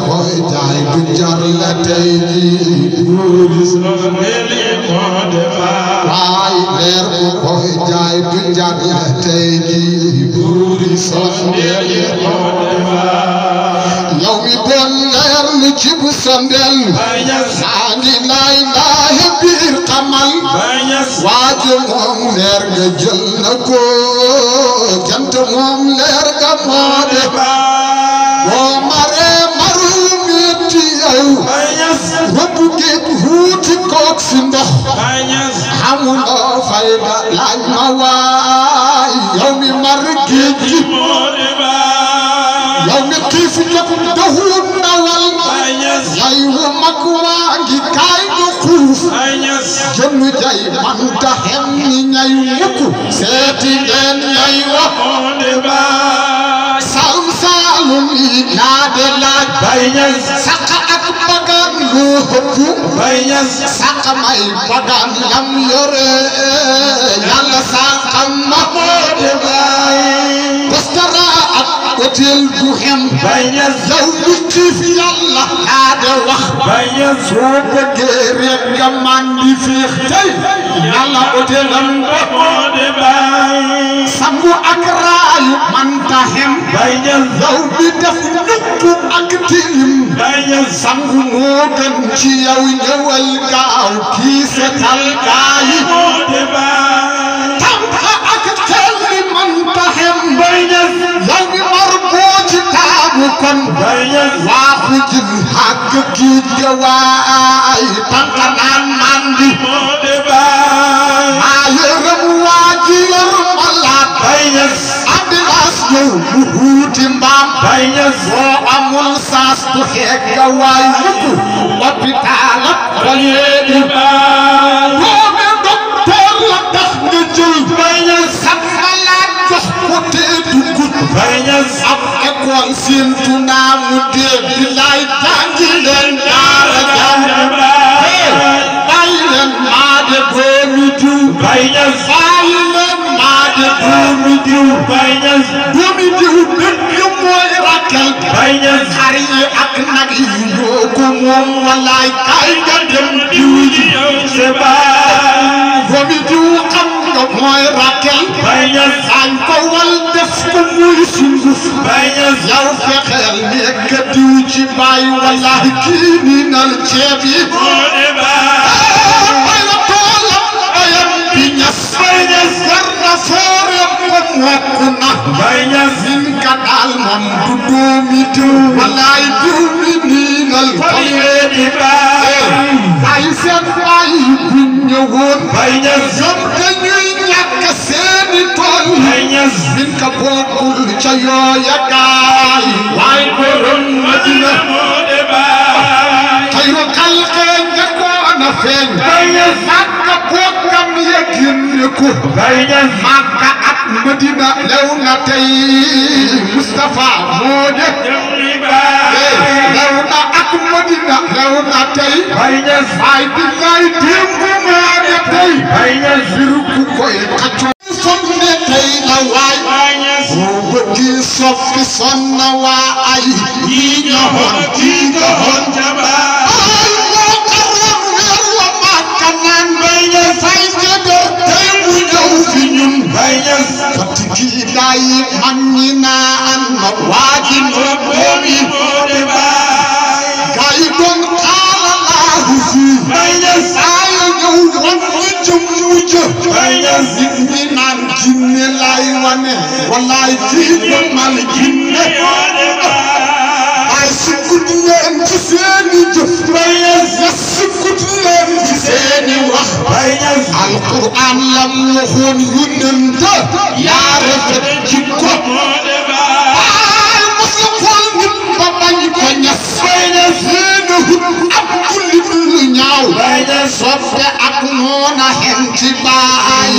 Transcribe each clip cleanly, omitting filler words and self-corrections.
koy jaay du jar la tey jii buuri sondeli moo defar waay leer ku koy jaay du jar la tey jii buuri sondeli moo defar yow mi doon leer lu ci bu sondel saa ngi naay naay biir xamal waaje moom leer nga jël na ko jant moom leer nga moo defar boo maree marul metti yow rëbb géej wuuti kook si ndox amuloo fayda laaj ma waay yow mi mar géej gi yow mi xiif ñëpp doxul ndawal yay wu mag waa ngi kaay ñu xuuf jëmm jay manta xem ni ñay mukk seeti ngeen ñay wax salum salum yi naa de laaj saqa ak bagaan lu hëpp saqa may bagaan lam yore yàlla saqam ma postara ak hôtel bu xem yow mi xiif yàlla naa de wax soo bëggee rek nga mandi fiix tey yàlla hôtelam sangu ak raayu manta xem yow bi def nukku ak tilim sangu moo gën ci yow ñëwal gaaw kii setal gaayi tampa ak telli manta xem yow mi mar boo ci taabu kon waaxu jil xàgg kii gawaay tanta naan mandi maa yërëm waa ji yërëm malaat ambulance yow mu huuti mbaam boo amul saas tu xeeg gawaay mukk hôpital ak koleedi boo me docteur la tax nga jël sat malaat jox ko teedu gut ab école séentu naa mu dee bi laay jàngi leen daara jàng bàyyi leen maa de doomi diw bàyyi leen maa de doomi diw doomi diw dëgg mooy rakkel xar yi ak nag yi ñoo ko moom walaay kay nga dem diw ji doomi diw xam nga mooy rakkel añ ko wal def ko muy sunguf yow fexeel nekk diw ci bàyyi walaay kii ni nal ceeb yi fin ka daal moom du doomi diw walaay diw mi niinal koleedi ay seen baay bu ñëwoon ñoom dañuy ñàkk seeni tool fin ka bokkul ca yooya gaay waay borom Madina xayru xalqe njëkkoon a feeñ Makka bokkam ya génne ko Makka ak Madina lew na tey Mustafa moo de lew na ak Madina lew na tey ay bi ngay démb maa de tey biru ku koy xacco fom ne tey la waay boo bëggee soppi sonna waa ay yi ñoxoon kii ñoxoon Fatiki day manni naan ma waaji no doomi gay don xaala laahu fi ay ñëw wan ñu jëm mujj nit ñi naan jinne lay wane wallaay fii mal jinne ay sukut leen ci seeni jëf sukut leen ci seeni wax alquran lam waxoon yonent yaa rafet jikko ay mos la xool nit ba bañ ko ñas seeni hut ab jullit lu ñaaw softe ak noona hen ci baay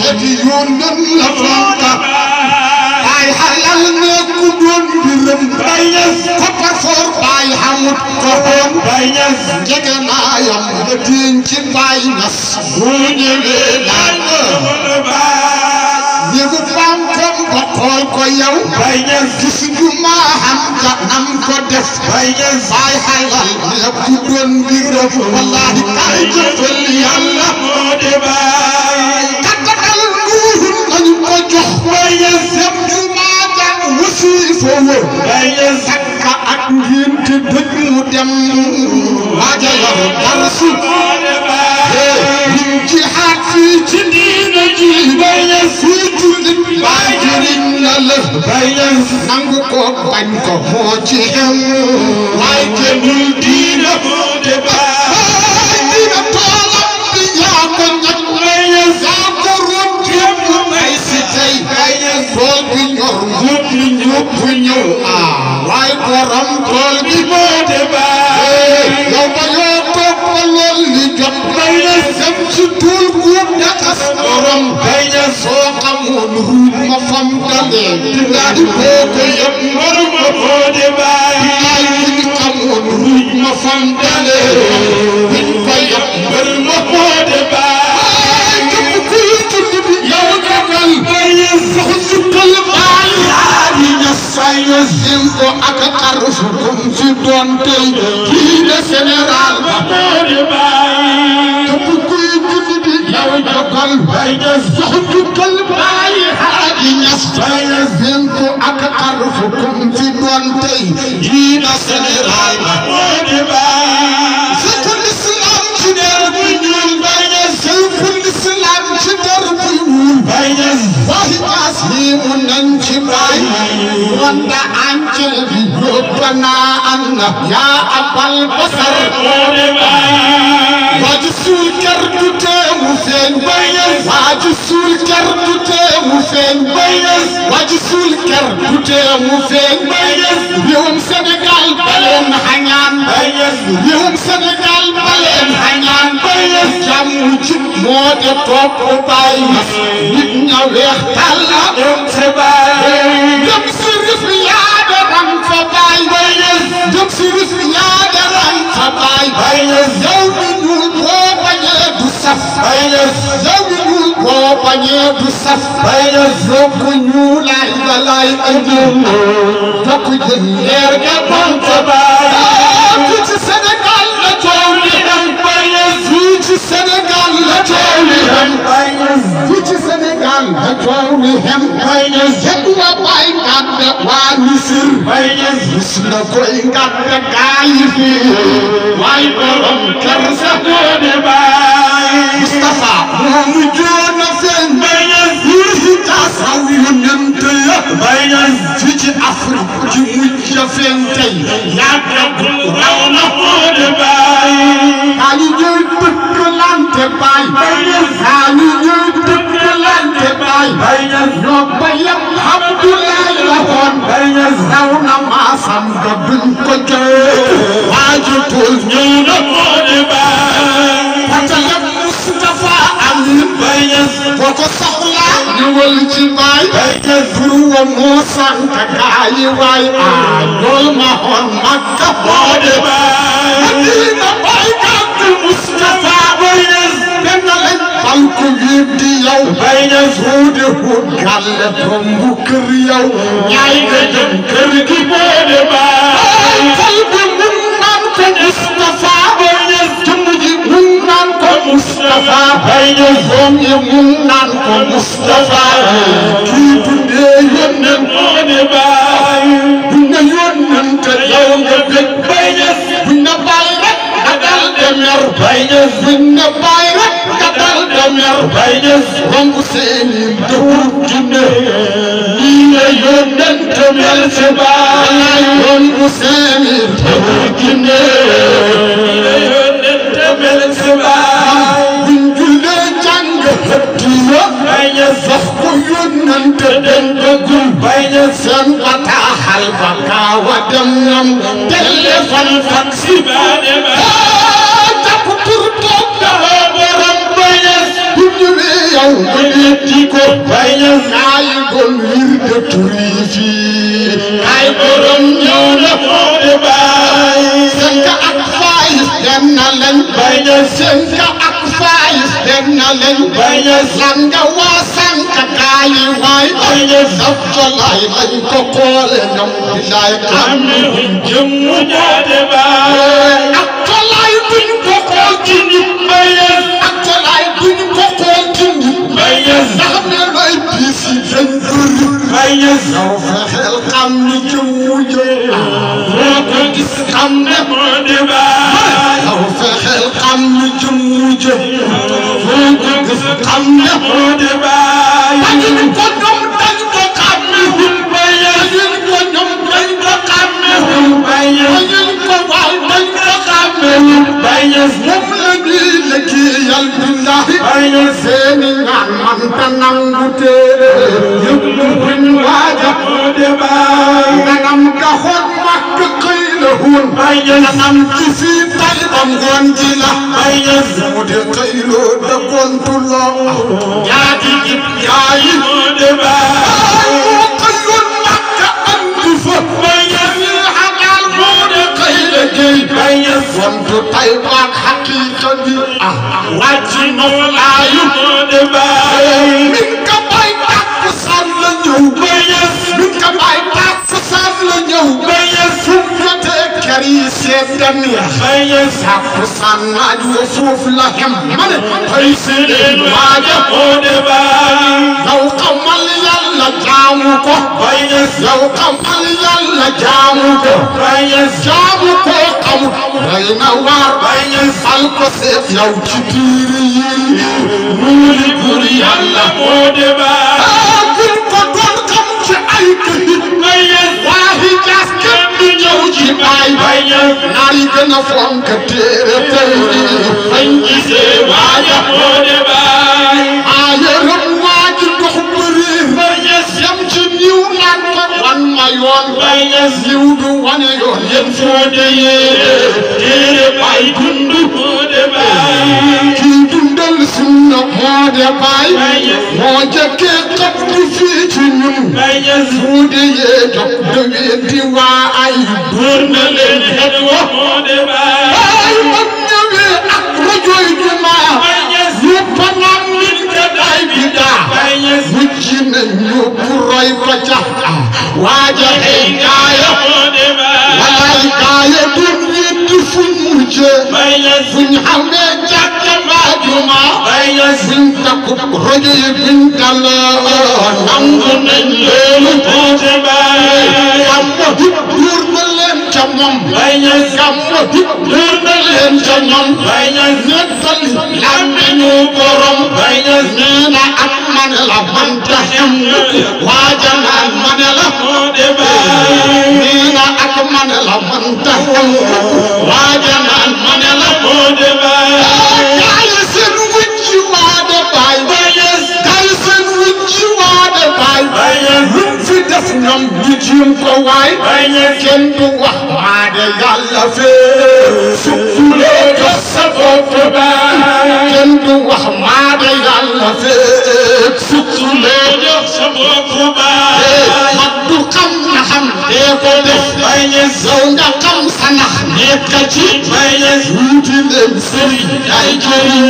te di yonent la fonka ay halal ne ku doon biram koppar foor baay xamut ko xoon njege naayam ba diin ci baay nas boo ñëwee naan néegu baam kom ba xool ko yow Baye Niass gis ju ma am ja nam ko def Baye Niass Baye xalal lépp doon ngirëm wallahi kay jëfal yàlla moo de Baye kattakal nguur nañu ko jox Baye Niass lépp ju ma jàng wasi fo wër Baye Niass sakka ak ngénte dëj mu dem waaja yor darsu moo de Baye lim jihaad fii ci diina ji Baye Niass fii jullit Baye jëriñ na la Baye Niass nangu ko bañ ko moo ci am waaye kenul diina moo de Baye diina toolam bi yaa ko ñag Baye Niass yaa ko roon képp may si tey Baye Niass tool bi ñor nguub li ñëpp ñëw waaye borom tool bi moo de Baye yow ba yoo toog ba lool li jot Baye Niass dem ci tuul guub dakas borom Baye Niass soo xamoon ruuj ma fam dalee dinaa boo ko yëpp mor ma moo de Baye dinaa yi xamoon ruuj ma fam dalee buñ ko yëpp mor ma moo de Baye képp kuy julli bi yow dogal Baye Niass sax sukkal Baye Hady Niass Baye Niass dim ko ak xaruf kum fi doon tey kii de général ba moo de Baye képp kuy julli bi yow dogal Baye Niass sax sukkal Baye Hady Niass Baye Niass dim ko ak xaruf kum fi doon tey kii de général ba moo de Baye seyful islam ci der bu ñuul Baye Niass seyful islam ci der bu ñuul Baye Niass waxi Niass yi mu nañ ci Baye wanda ancel bi yóbbana anna yaa abal basar moo de Baye waji suul ker du teewu feeñ Baye Niass waji suul ker du teewu feeñ Baye Niass waji suul ker du teewu feeñ Baye Niass réewum Sénégal baleen xañaan Baye Niass réewum Sénégal baleen xañaan Baye Niass jàmm ci moo de topp Baye Niass nit ña weex tàlla dem sa Baye dem si rif yaa de ram fa Baye Niass dem si rif yaa de ram fa Baye Niass yow mi ñuul boo bañee du saf Baye Niass yow mi ñuul boo bañee du saf Baye Niass yokk ñuulaay dalay andi yokk jën leer ga bon fa Baye fii ci Sénégal la coow li am Baye Niass fii ci Sénégal la coow li am Baye Niass fii ci Sénégal la coow li am Baye Niass yëpp wa Baye ngàdde waa Misir Baye Niass gis na koy ngàdde gaay fi waaye borom kër sa moo de Baye Moustapha moomu joona feeñ Baye Niass yi taasaw yu nente ya Baye Niass fii ci Afrique ci mujj ya feeñ tey yàgg raw na moo de Baye gaa yi ñooy dëkkalante Baye gaa yi ñooy dëkkalante Baye ñoo ba yem Abdoulaye la woon raw na maasam ga duñ ko jël waaju tool ñëw na moo de Baye patalem Moustapha Ali Baye Niass boo ko soxlaa ñëwal ci Baye tur wa moo sant gaa yi waay lool ma xoon Makka moo de Baye Madina Baye gàtt Moustapha Baye Niass benn lañ fal ko yéeg di yow Baye Niass wuude wut gàlle tombu kër yow ñaay nga jëm kër gi moo de Baye fal bi mun naan ko Moustapha Baye Niass jëmm ji mun naan ko Moustapha Baye Niass doom yi mun naan ko Moustapha kii dundee yónneen moo de Baye buñ na yónneen te yow nga bég Baye Niass buñ na Baye rek nga dal de mer Baye Niass buñ na Baye rek nga dal de mer Baye Niass romb seeni dëwut junne lii la yónneen te mel se Baye romb seeni dëwut junne lii la yónneen te mel se Baye buñ jullee jàng hëttiya Baye Niass wax ko yónneen te den bëggul Baye Niass seen bataaxal ba kaawa dem ñam téléphone fax si baane ba jàpp tur toog dafa borom Baye Niass bu ñëwee yow nga déeti ko Baye Niass kaay gon wir de tur yi fii kaay borom ñëw na moo de Baye seen ka ak faayis dem na lañ Baye Niass seen ka ak faayis na leen lan nga waa sànq gaay waay saf jolaay lañ ko xoole ñoom bilaay xam jëm ñaade baay ak jolaay duñ ko xool ci nit ak jolaay duñ ko xool ci nit ndax ne looy bis yi dañ bëri yow fexeel xam ni jëm moo ko gis xam ne moo de baay yow fexeel xam ni jëm moo ko gis xam ne moo de baay dañu ko ñoom dañ ko xàmmewul dañu ko ñoom dañ ko xàmmewul dañu ko waaw dañ ko xàmmewul moom la ñuy liggéeyal billahi seeni ñaan man ta nangu téere yëpp buñ waaja moo de baay nganam ga xool màkk xëy la woon nganam ci fii tay ba ngoon ji la mu de xëy loo dëkkoontu loo ñaati jib yaayi moo de baay moo xëyoon màkk andi fa ñu xamal moo de xëy la géey fontu tay baak xaqiiqa bi wàcc noo laayu moo de baay min ka bay tàkk san la ñëw min ka bay tàkk san la ñëw kari seetan ya sàkku sànnaaj wa suuf la xem ma ne xëy seen waaja moo de baay yow xamal yàlla jaamu ko yow xamal yàlla jaamu ko jaamu ko xamul rey na waar fal ko seet yow ci tiiri yi nuuli bur yàlla moo de baay bul ko doon xam ci ay këyit waahi jaas kenn du ñëw ci baay naar yi gën a fonk téere tey fañ gisee waaja moo de baay yërëm waaji dox bëri yam ci niw naan ko wan ma yoon niw du wane yoon yéen foo deyee téere baay dund moo de baay kii dundal sunna moo de baay moo jëkkee xab du fii ci ñun foo deyee jox dëwee di waa ay dóor na leen xet wa moo de baay man ñëwee ak rajoy jumaa ñëpp a naan nit ka day bi daa mujj nañ ñu pour roy ko ca waaja ay gaaya walaay gaaya duñ weddi fuñ mujje fuñ xamee jàkka mbaa jumaa fuñ takkut rajo yi buñ daloo nangu nañ loolu moo de baay yàlla duur na leen ca moom yàlla duur na leen ca ñoom nettali làmmiñu borom nee na ak mane la manta xem waaja naan mane la moo de baay nee na ak mane la manta xem waaja naan mane la moo de baay gaay seen wujji waa de baay gaay seen wujji waa de baay luñ fi def ñoom ñu jiim ko waay kenn du wax maa de yàlla fee sukkulee jox sa bopp baay kenn du wax maa de yàlla fee sukkulee jox sa bopp baay mag du xam na xam dee ko def yow nga xam sa nax nekk ci wuti leen sëriñ ay jëriñ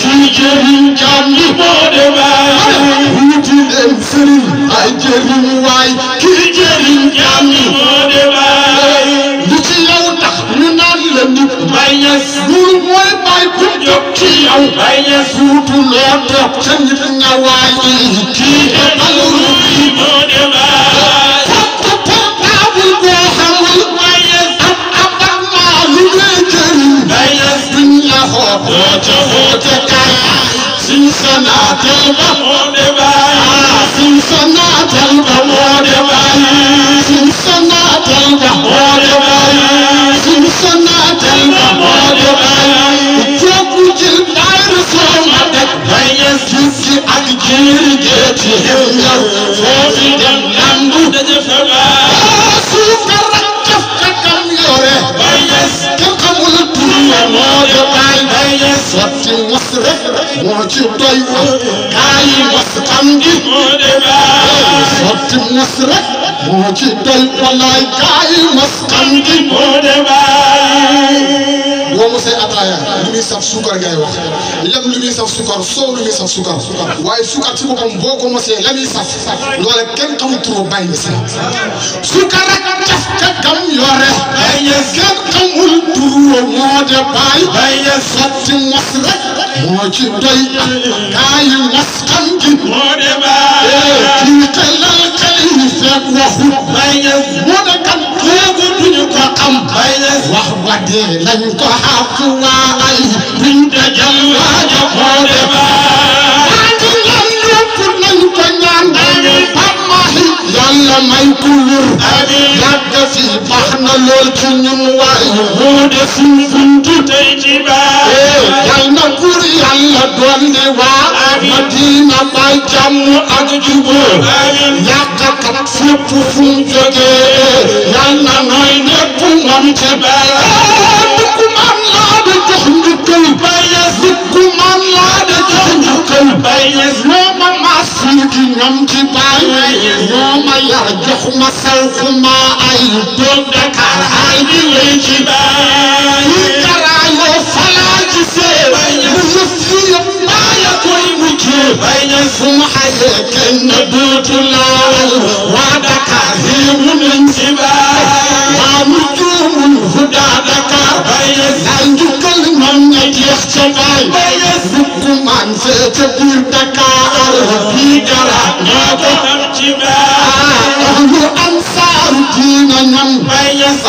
kii jëriñ jaam yi moo de baay wuti leen sëriñ ay jëriñ waay kii jëriñ jaam yi moo de baay li ci yow tax ñu naan la nit loolu mooy baay ku jóg ci yow wuutu loo toog ca nit nga waay kii defal ruuy moo de baay portable boo xamul am naa lu lay jëriñ duñ la xoote kaay siñ Sonatel ba moo de baay siñ Sonatel ba moo de baay siñ Sonatel ba moo de baay siñ Sonatel ba moo de baay joogu jël daayira soo ma def jukki ak jiiri geeti xew ñaw foofi dem lambu suuf ka rak def ka kam yore kenn xamul tur wa moo de baay sotti mos rek moo ci doy kaay mos xam gi moo de baay sotti mos rek moo ci doy walaay kaay mos xam gi moo de baay boo mosee ataaya li muy saf sukar ngay wax lem lu muy saf sukar soow lu muy saf sukar waaye sukar ci boppam boo ko mosee la muy saf loola kenn xamul trop bàyyi si sukar rek def ka gam yore kenn xamul trop moo de bàyyi sotti mos rek moo ci doy kaay mos xam gi moo de bàyyi kii xelal xel yi fekk waxu moo de kan kooku duñu ko xam wax ba dee lañ ko xàpp waay buñ dajal waaja moo de bàyyi ñaan ñëpp nañ ko ñaan bamahi yàlla may ku wér yàgg fi baax na lool ci ñun waay moo de suñ buntu tey ci baay yal na buur yàlla dolli waa Madina may jàmm ak jubóo yàggat fépp fu mu jógee yal na nooy ñëpp moom ci baay dugg man laa da jox njukkal dugg man laa da jox njukkal ñoo ma masul gi ñoom ci baay ñoo ma yar jox ma saw xuma ay doon Dakar ay di wéy ci baay yi karaayoo falaa ci see mu yëf yi yëpp baaya koy mujjee fu mu xayee kenn dootu laal waa Dakar xéemu nañ ci baay waa mu juumul hudaa Dakar lay njukkal ñoom ña jeex ca baay dugg man fee ca biir Dakar bii dara ñoo ko am ci baay ahlu ansaaru diina ñoom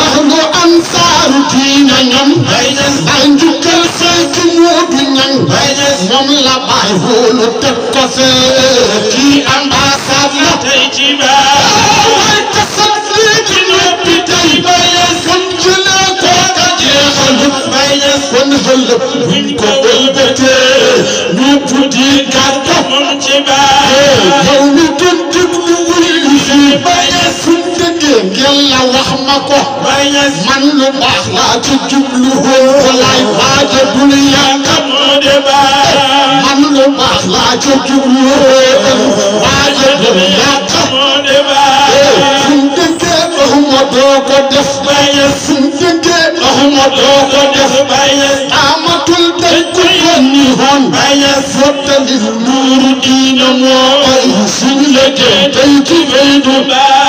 ahlu ansaaru diina ñoom lay njukkal fee ci Moodu ñan moom la baay hóolu teg ko fee kii ambassade la tey ci baay kasat lii ci noppi tey kon jëlee kooka jeexalut kon xëlëb buñ ko ëlbatee ñëpp di gàddu moom ci baay yow mi doon déglu wuyu fii suñ dëggee ngeen la wax ma ko man lu baax laa ci jublu walaay waaja dul yàlla moo de baay man lu baax laa ci jublu waaja dul yàlla moo de baay suñ dëggee doxuma doo ko def suñ dëggee doxuma doo ko def amatul dañ ko yónni woon fottali nuuru diina moo suñ la jël tey ci Faydu Baay